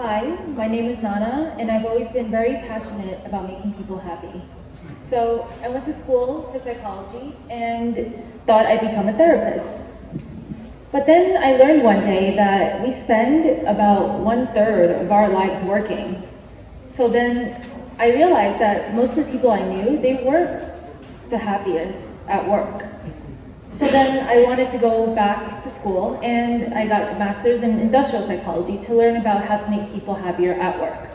Hi, my name is Nana, and I've always been very passionate about making people happy. So I went to school for psychology and thought I'd become a therapist. But then I learned one day that we spend about 1/3 of our lives working. So then I realized that most of the people I knew, they weren't the happiest at work. So then I wanted to go back to school, and I got a master's in industrial psychology to learn about how to make people happier at work.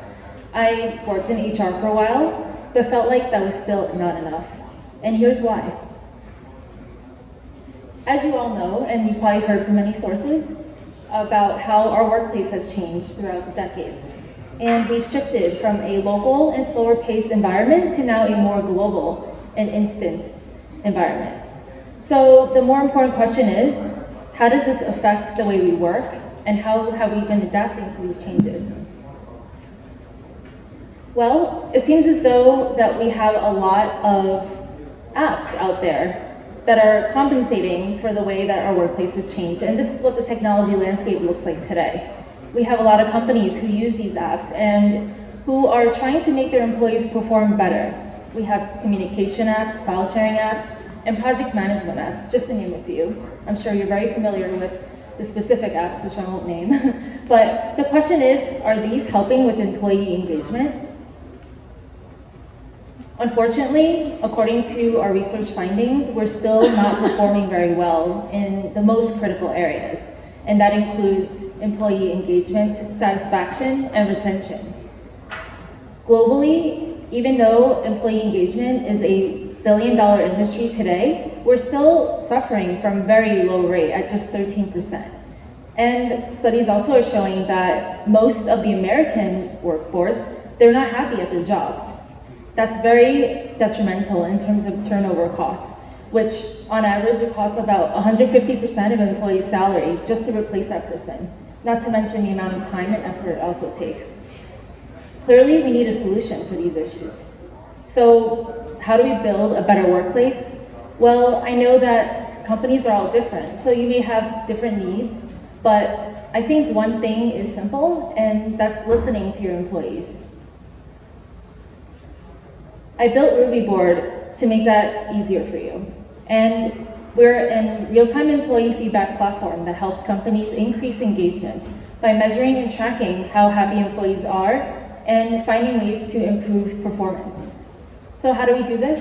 I worked in HR for a while, but felt like that was still not enough. And here's why. As you all know, and you probably heard from many sources, about how our workplace has changed throughout the decades. And we've shifted from a local and slower paced environment to now a more global and instant environment. So the more important question is, how does this affect the way we work, and how have we been adapting to these changes? Well, it seems as though that we have a lot of apps out there that are compensating for the way that our workplace has changed, and this is what the technology landscape looks like today. We have a lot of companies who use these apps and who are trying to make their employees perform better. We have communication apps, file sharing apps, and project management apps, just to name a few. I'm sure you're very familiar with the specific apps, which I won't name. But the question is, are these helping with employee engagement? Unfortunately, according to our research findings, we're still not performing very well in the most critical areas, and that includes employee engagement, satisfaction, and retention. Globally, even though employee engagement is a billion-dollar industry today, we're still suffering from very low rate at just 13%. And studies also are showing that most of the American workforce, they're not happy at their jobs. That's very detrimental in terms of turnover costs, which on average it costs about 150% of an employee's salary just to replace that person, not to mention the amount of time and effort it also takes. Clearly, we need a solution for these issues. So how do we build a better workplace? Well, I know that companies are all different, so you may have different needs, but I think one thing is simple, and that's listening to your employees. I built RubiBoard to make that easier for you. And we're a real-time employee feedback platform that helps companies increase engagement by measuring and tracking how happy employees are and finding ways to improve performance. So how do we do this?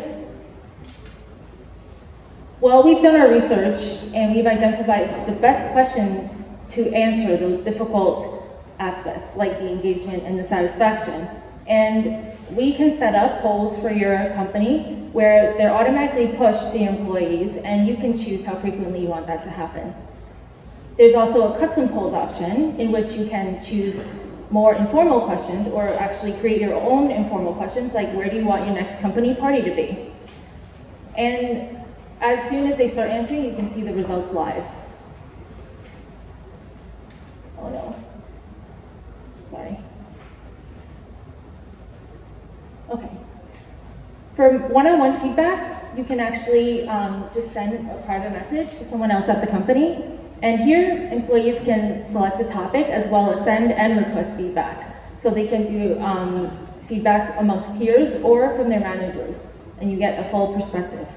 Well, we've done our research and we've identified the best questions to answer those difficult aspects, like the engagement and the satisfaction. And we can set up polls for your company where they're automatically pushed to your employees, and you can choose how frequently you want that to happen. There's also a custom polls option in which you can choose more informal questions, or actually create your own informal questions, like where do you want your next company party to be? And as soon as they start answering, you can see the results live. Oh no, sorry. Okay. For one-on-one feedback, you can actually just send a private message to someone else at the company. And here, employees can select a topic as well as send and request feedback. So they can do feedback amongst peers or from their managers, and you get a full perspective.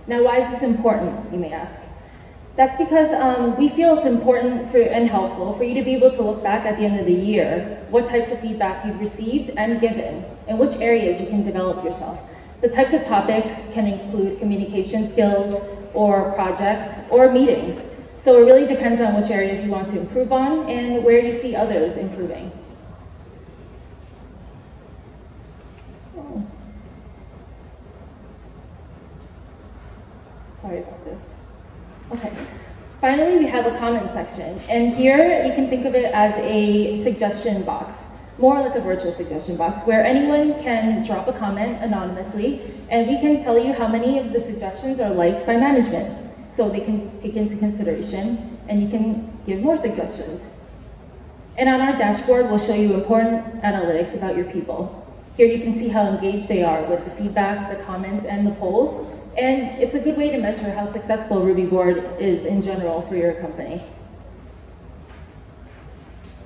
Now, why is this important, you may ask? That's because we feel it's important and helpful for you to be able to look back at the end of the year, what types of feedback you've received and given, and which areas you can develop yourself. The types of topics can include communication skills, or projects, or meetings. So it really depends on which areas you want to improve on and where you see others improving. Oh. Sorry about this. Okay. Finally, we have a comment section. And here you can think of it as a suggestion box, more like a virtual suggestion box, where anyone can drop a comment anonymously, and we can tell you how many of the suggestions are liked by management. So they can take into consideration, and you can give more suggestions. And on our dashboard, we'll show you important analytics about your people. Here you can see how engaged they are with the feedback, the comments, and the polls. And it's a good way to measure how successful RubiBoard is in general for your company.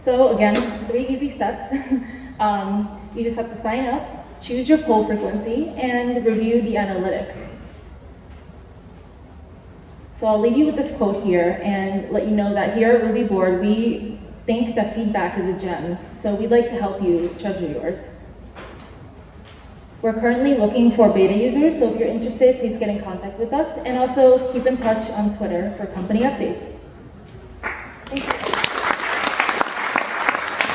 So again, 3 easy steps. You just have to sign up, choose your poll frequency, and review the analytics. So I'll leave you with this quote here and let you know that here at RubiBoard, we think that feedback is a gem. So we'd like to help you treasure yours. We're currently looking for beta users, so if you're interested, please get in contact with us, and also keep in touch on Twitter for company updates.